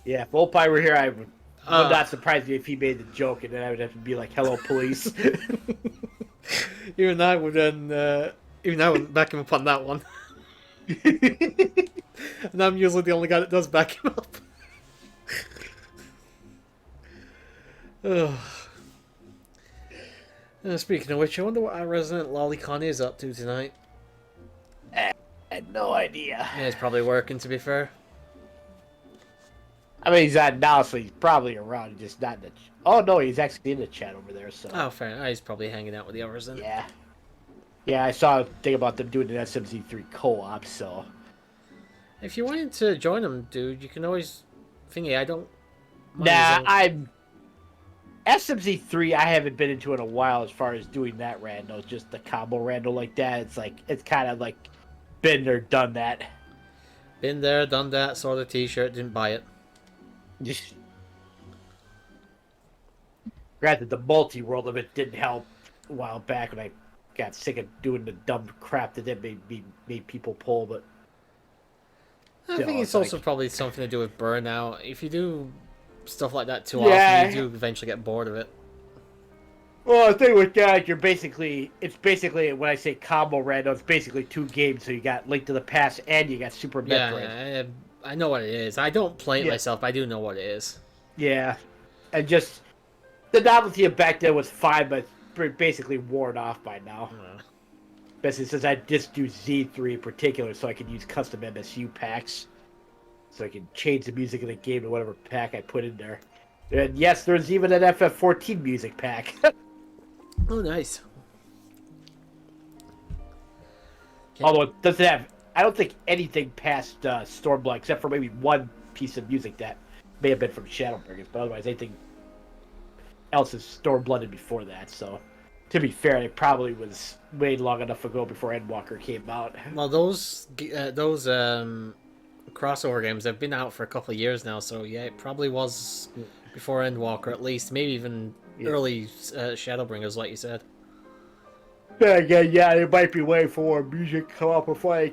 Yeah, if Old Pie were here, I would not surprise me if he made the joke, and then I would have to be like, "Hello, police." Even I would then, even I wouldn't back him up on that one. And I'm usually the only guy that does back him up. Ugh. Speaking of which, I wonder what our resident lolicon is up to tonight. I had no idea. Yeah, he's probably working, to be fair. I mean, he's not now, so he's probably around, just not in the. Oh no, he's actually in the chat over there. So. Oh, fair enough. He's probably hanging out with the others then. Yeah. Yeah, I saw a thing about them doing an SMZ3 co-op, so. If you wanted to join them, dude, you can always. Thingy, I don't. Nah, I'm. SMZ3, I haven't been into in a while as far as doing that rando, just the combo rando like that. It's kind of like been there, done that. Been there, done that, saw the t-shirt, didn't buy it. Just. Granted, the multi-world of it didn't help a while back when I got sick of doing the dumb crap that made people pull, but. I think it's also probably something to do with burnout. If you do stuff like that too often, you do eventually get bored of it. Well, the thing with that, it's basically when I say combo random, it's basically 2 games. So you got Link to the Past and you got Super Metroid. Yeah, I know what it is. I don't play it myself, but I do know what it is. Yeah, and just the novelty of back then was fine, but basically worn off by now. Especially since I just do Z3 in particular, so I can use custom MSU packs. So I can change the music of the game to whatever pack I put in there. And yes, there's even an FF14 music pack. Oh, nice. Although it doesn't have, I don't think anything past Stormblood, except for maybe one piece of music that may have been from Shadowbringers, but otherwise anything else is Stormblooded before that, so... To be fair, it probably was made long enough ago before Endwalker came out. Well, those crossover games have been out for a couple of years now, so yeah, it probably was before Endwalker at least, maybe even early Shadowbringers, like you said. Yeah, they might be waiting for music to come out before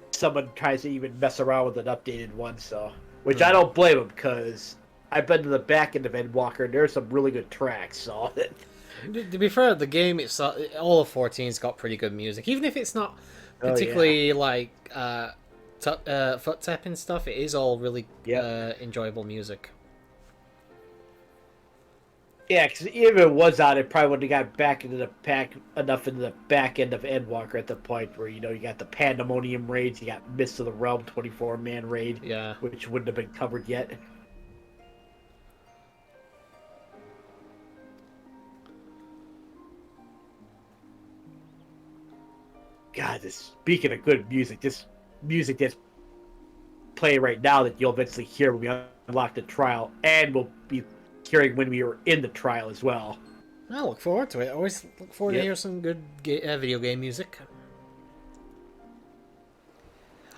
someone tries to even mess around with an updated one, so... Which I don't blame them, because I've been to the back end of Endwalker, and there's some really good tracks, so... To be fair, the game itself, all of 14's got pretty good music. Even if it's not particularly like foot tapping stuff, it is all really enjoyable music. Yeah, because even if it was out, it probably wouldn't have got back into the pack enough into the back end of Endwalker at the point where, you got the Pandemonium raids, you got Mists of the Realm 24-man raid, which wouldn't have been covered yet. God, speaking of good music, this music that's playing right now that you'll eventually hear when we unlock the trial, and we'll be hearing when we were in the trial as well. I look forward to it. I always look forward to hear some good video game music.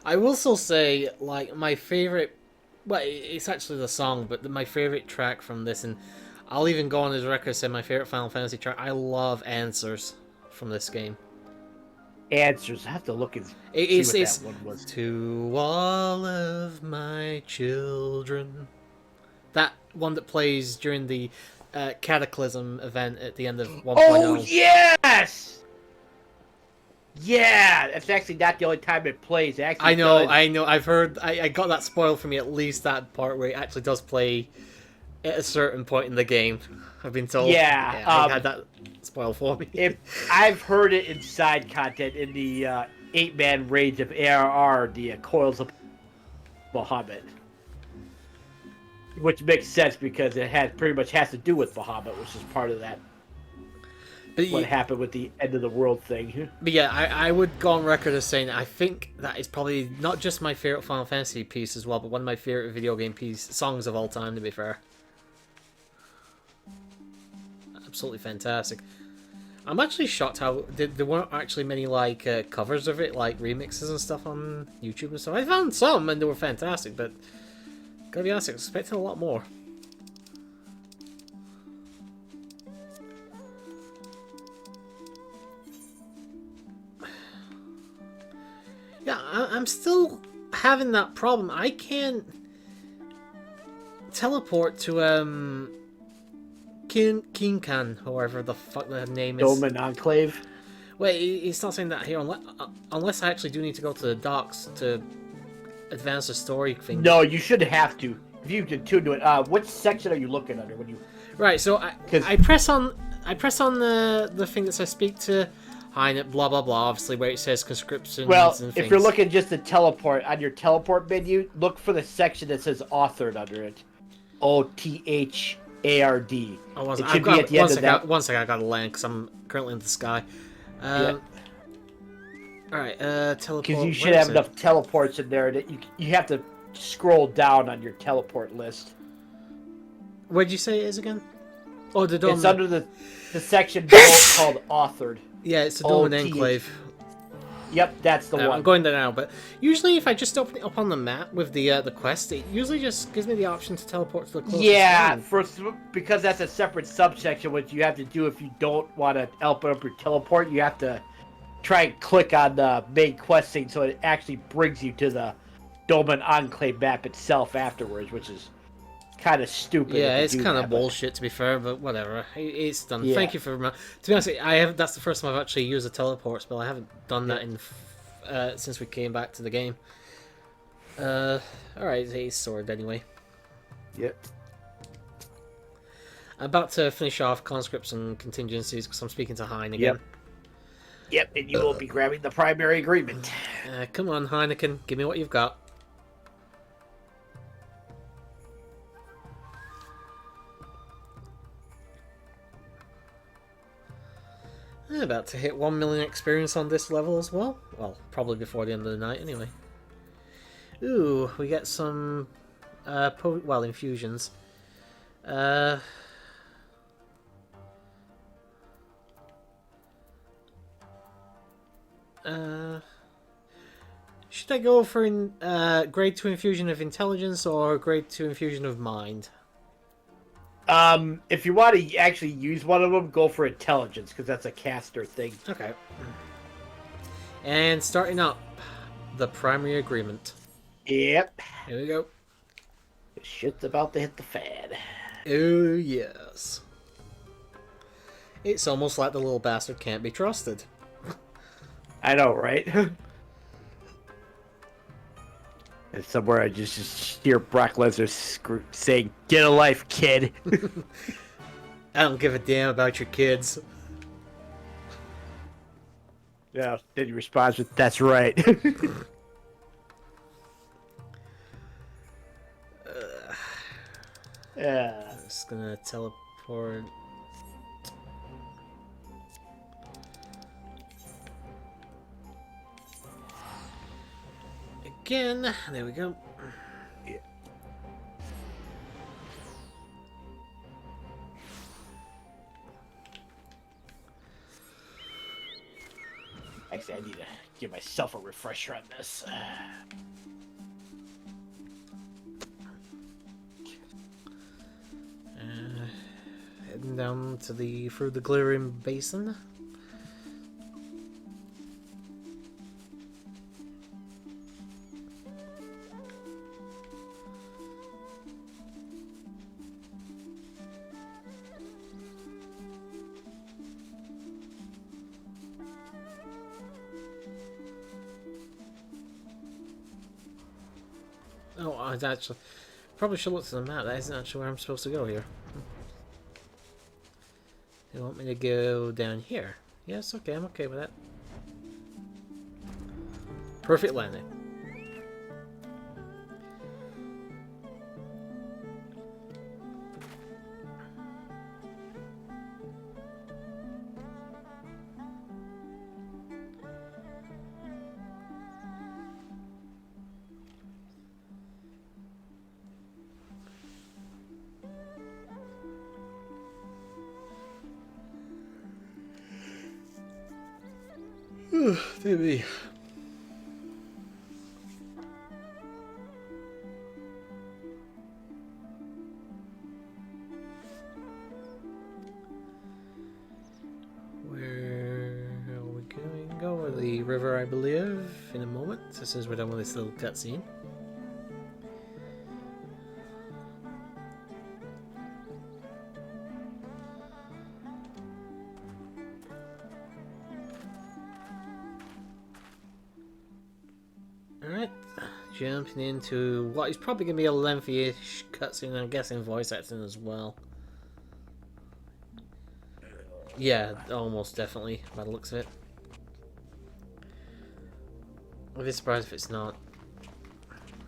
I will still say, like, my favorite... Well, it's actually the song, but my favorite track from this, and I'll even go on his record and say my favorite Final Fantasy track, I love Answers from this game. Answers. I have to look and see what that one was. To all of my children. That one that plays during the Cataclysm event at the end of 1.0. Oh, yes! Yeah! That's actually not the only time it plays. It actually I know. I've heard... I got that spoiled for me, at least that part where it actually does play at a certain point in the game. I've been told. Yeah. I had that spoiled for me. I've heard it in side content in the 8-man raids of ARR, the Coils of Bahamut. Which makes sense because it pretty much has to do with Bahamut, which is part of that. What happened with the end of the world thing. But yeah, I would go on record as saying I think that is probably not just my favorite Final Fantasy piece as well, but one of my favorite video game songs of all time, to be fair. Absolutely fantastic. I'm actually shocked how there weren't actually many like covers of it, like remixes and stuff on YouTube and stuff. I found some and they were fantastic, but gotta be honest, I was expecting a lot more. Yeah, I'm still having that problem. I can't teleport to Kinkan, however the fuck that name is. Doman Enclave. Wait, it's not saying that here unless I actually do need to go to the docks to advance the story thing. No, you should have to. If you can tune to it. Which section are you looking under when you? Right, so I press on the thing that says speak to Heinet, blah blah blah. Obviously, where it says conscriptions. Well, and if things. you're looking just to teleport on your teleport menu, look for the section that says authored under it. OTHARD. Oh, it should be at the end of that. One second, I gotta land because I'm currently in the sky. Yeah. Alright, teleport. Because you should have enough teleports in there that you have to scroll down on your teleport list. Where'd you say it is again? Oh, the Dome. It's under the section called authored. Yeah, it's the Dome Enclave. Yep, that's the one. I'm going there now, but usually if I just open it up on the map with the quest, it usually just gives me the option to teleport to the closest one. Because that's a separate subsection. What you have to do if you don't want to open up your teleport, you have to try and click on the main quest thing so it actually brings you to the Doman Enclave map itself afterwards, which is kind of stupid. Yeah, it's kind of bullshit to be fair, but whatever. It's done. Yeah. Thank you for. To be honest, that's the first time I've actually used a teleport spell. I haven't done that in since we came back to the game. All right, it's sword anyway. Yep. I'm about to finish off conscripts and contingencies because I'm speaking to Hein again. Yep, and you will be grabbing the primary agreement. Come on, Heineken, give me what you've got. I'm about to hit 1 million experience on this level as well. Well, probably before the end of the night anyway. Ooh, we get some infusions. Should I go for grade 2 infusion of intelligence or grade 2 infusion of mind? If you want to actually use one of them, go for intelligence, because that's a caster thing. Okay. And starting up, the primary agreement. Yep. Here we go. This shit's about to hit the fan. Oh, yes. It's almost like the little bastard can't be trusted. I know, right? And somewhere I just hear Brock Lesnar saying, "Get a life, kid." I don't give a damn about your kids. Yeah, then he responds with, "That's right." Yeah. I'm just gonna teleport. Again, there we go. Yeah. Actually, I need to give myself a refresher on this. Heading down to through the glittering basin. Oh, I actually probably should look to the map. That isn't actually where I'm supposed to go here. They want me to go down here. Yes, okay, I'm okay with that. Perfect landing. Maybe. Where are we going? Go over the river, I believe, in a moment. As soon as we're done with this little cutscene. jumping into what is probably going to be a lengthy-ish cutscene, I'm guessing voice acting as well. Yeah, almost definitely, by the looks of it. I'd be surprised if it's not.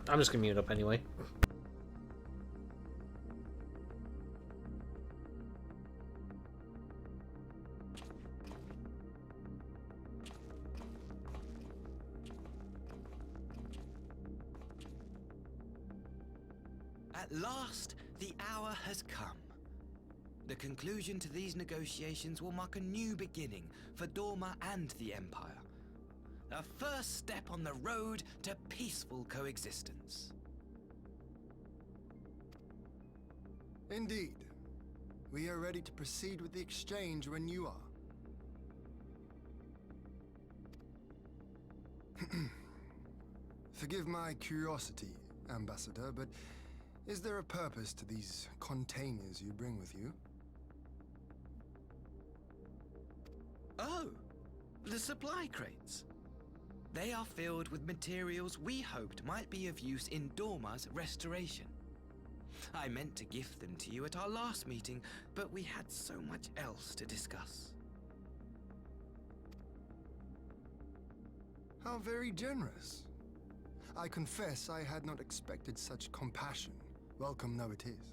I'm just going to mute up anyway. At last, the hour has come. The conclusion to these negotiations will mark a new beginning for Dorma and the Empire. A first step on the road to peaceful coexistence. Indeed. We are ready to proceed with the exchange when you are. Forgive my curiosity, Ambassador, but is there a purpose to these containers you bring with you? Oh, the supply crates. They are filled with materials we hoped might be of use in Dorma's restoration. I meant to gift them to you at our last meeting, but we had so much else to discuss. How very generous. I confess I had not expected such compassion, welcome though it is.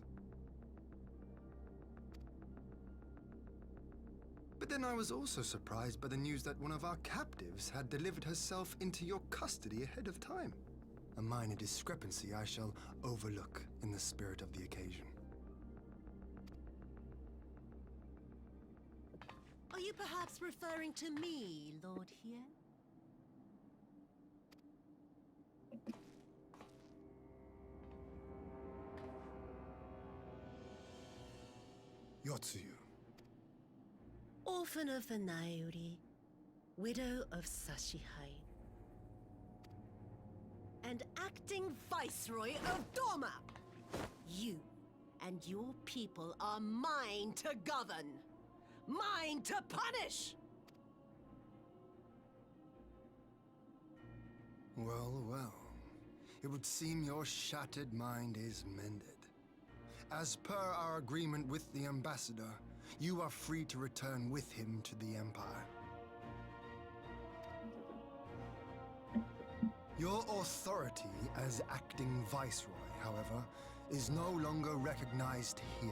But then I was also surprised by the news that one of our captives had delivered herself into your custody ahead of time. A minor discrepancy I shall overlook in the spirit of the occasion. Are you perhaps referring to me, Lord Hien? Yotsuyu. Orphan of the Nairi, widow of Sashihai, and acting Viceroy of Dorma. You and your people are mine to govern, mine to punish! Well, well. It would seem your shattered mind is mended. As per our agreement with the Ambassador, you are free to return with him to the Empire. Your authority as acting Viceroy, however, is no longer recognized here.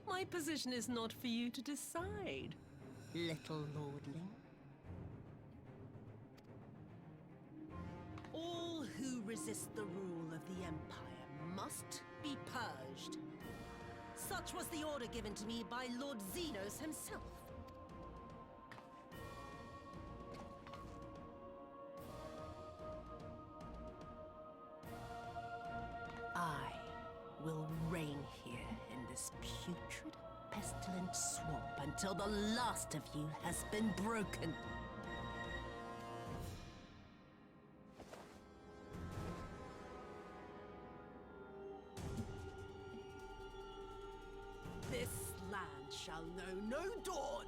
My position is not for you to decide, little lordling. All who resist the rule of the Empire must be purged. Such was the order given to me by Lord Xenos himself. I will reign here in this putrid, pestilent swamp until the last of you has been broken. This land shall know no dawn.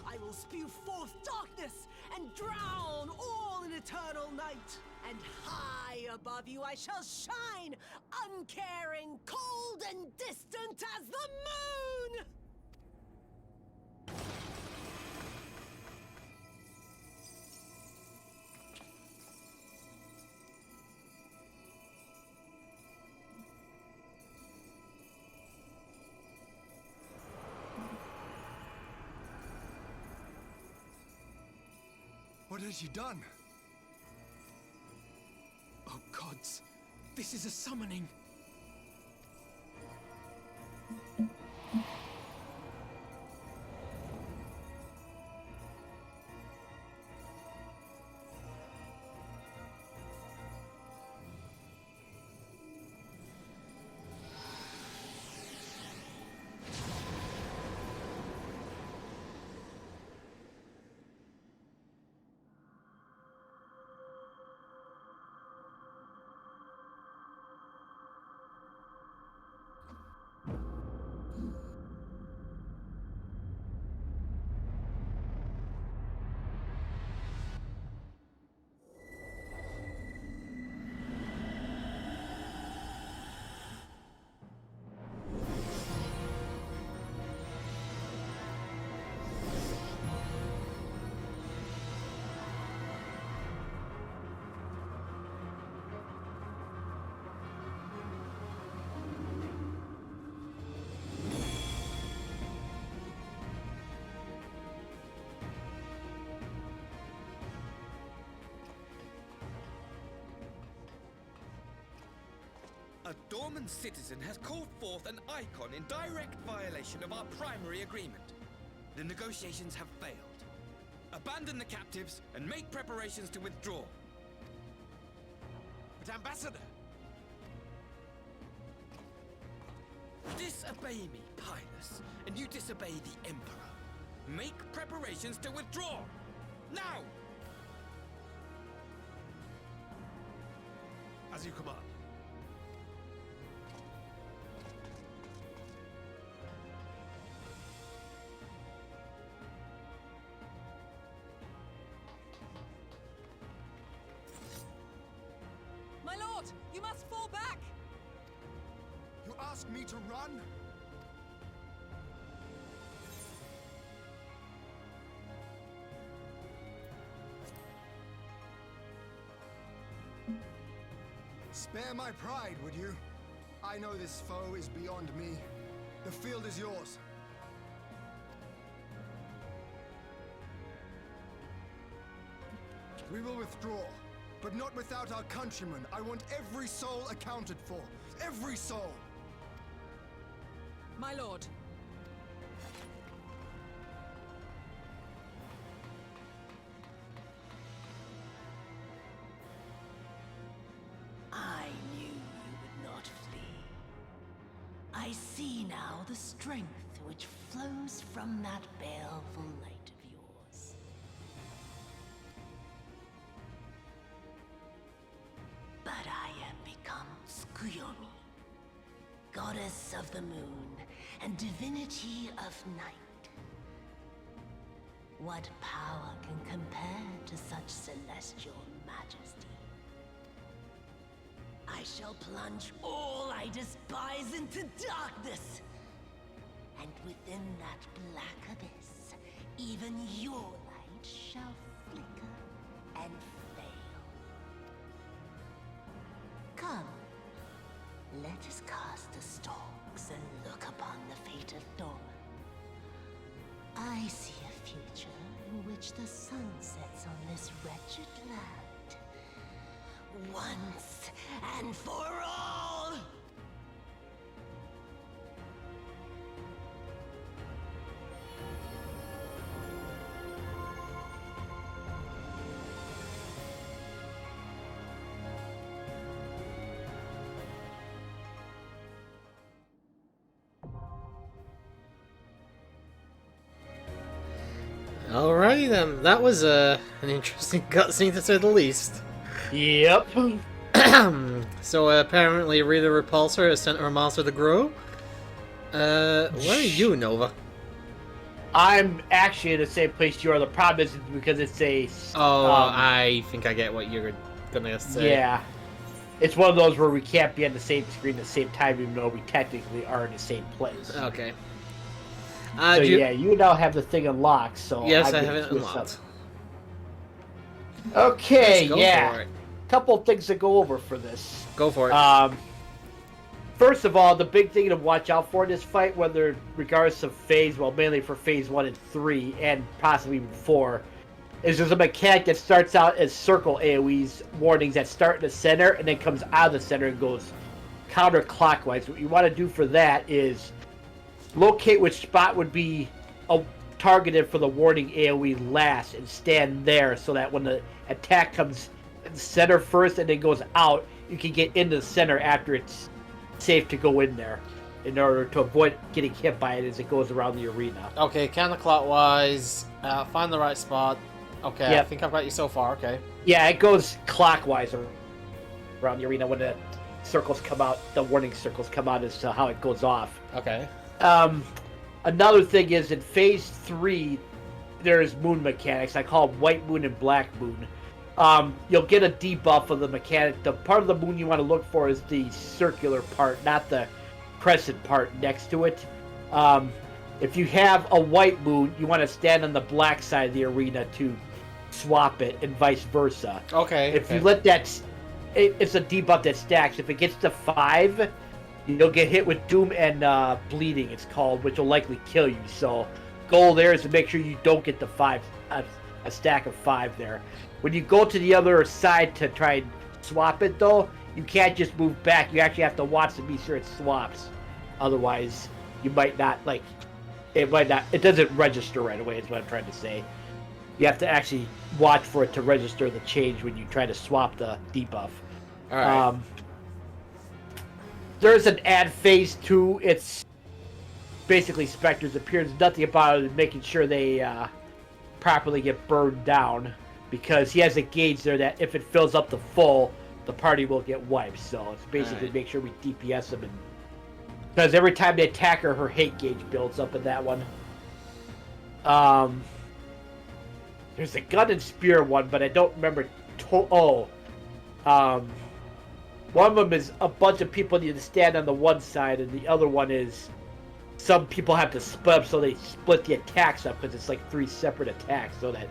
I will spew forth darkness and drown all in eternal night. And high above you I shall shine, uncaring, cold and distant as the moon! What has you done? Oh gods, this is a summoning. A Dorman citizen has called forth an icon in direct violation of our primary agreement. The negotiations have failed. Abandon the captives and make preparations to withdraw. But Ambassador! Disobey me, Pilus, and you disobey the Emperor. Make preparations to withdraw! Now! As you command. My lord, you must fall back! You ask me to run? Spare my pride, would you? I know this foe is beyond me. The field is yours. We will withdraw, but not without our countrymen. I want every soul accounted for. Every soul! My lord. I knew you would not flee. I see now the strength which flows from that baleful light of yours. But I am become Tsukuyomi, goddess of the moon and divinity of night. What power can compare to such celestial majesty? I shall plunge all I despise into darkness. And within that black abyss, even your light shall flicker and fail. Come, let us cast the stalks and look upon the fate of Dorman. I see a future in which the sun sets on this wretched land. Once and for all! Alrighty then, that was an interesting cutscene to say the least. Yep. So apparently Rita Repulsor has sent her monster to grow. Where are you, Nova? I'm actually in the same place you are. The problem is because it's a... I think I get what you're gonna say. Yeah. It's one of those where we can't be on the same screen at the same time, even though we technically are in the same place. Okay. So yeah, you now have the thing unlocked, so... Yes, I have it unlocked. Okay, Let's go yeah. for it. Couple of things to go over for this. Go for it. First of all, the big thing to watch out for in this fight, whether regards of phase, well, mainly for phase 1 and 3, and possibly even 4, is there's a mechanic that starts out as circle AoEs, warnings that start in the center, and then comes out of the center and goes counterclockwise. What you want to do for that is locate which spot would be targeted for the warning AoE last, and stand there so that when the attack comes in the center first and then goes out, you can get into the center after it's safe to go in there, in order to avoid getting hit by it as it goes around the arena. Okay, counterclockwise. Find the right spot. Okay, Yep. I think I've got you so far. Okay. Yeah, it goes clockwise around the arena when the circles come out. The warning circles come out as to how it goes off. Okay. Another thing is in phase 3, there's moon mechanics. I call them white moon and black moon. You'll get a debuff of the mechanic. The part of the moon you want to look for is the circular part, not the crescent part next to it. If you have a white moon, you want to stand on the black side of the arena to swap it, and vice versa. Okay. If you let that... It's a debuff that stacks. If it gets to 5, you'll get hit with Doom and Bleeding, it's called, which will likely kill you. So, goal there is to make sure you don't get the 5, a stack of 5 there. When you go to the other side to try and swap it, though, you can't just move back. You actually have to watch to be sure it swaps. Otherwise, you might not, like, it doesn't register right away, is what I'm trying to say. You have to actually watch for it to register the change when you try to swap the debuff. Alright. There's an ad phase 2. It's basically Spectres appear. There's nothing about it making sure they properly get burned down, because he has a gauge there that if it fills up to full, the party will get wiped. So it's basically make sure we DPS them, because every time they attack her, her hate gauge builds up in that one. There's a gun and spear one, but I don't remember. One of them is a bunch of people need to stand on the one side, and the other one is some people have to split up, so they split the attacks up, because it's like 3 separate attacks, so that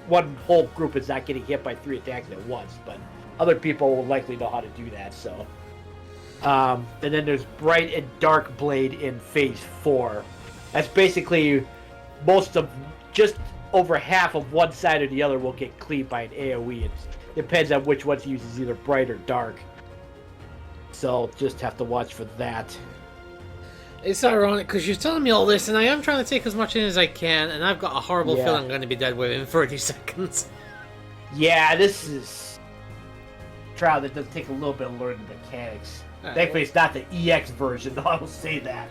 one whole group is not getting hit by 3 attacks at once. But other people will likely know how to do that. So, and then there's Bright and Dark Blade in Phase 4. That's basically just over half of one side or the other will get cleaved by an AoE. It depends on which one uses either Bright or Dark. So just have to watch for that. It's ironic because you're telling me all this, and I am trying to take as much in as I can, and I've got a horrible feeling I'm going to be dead within 30 seconds. Yeah, this is a trial that does take a little bit of learning the mechanics. Thankfully, it's not the EX version, though. I will say that.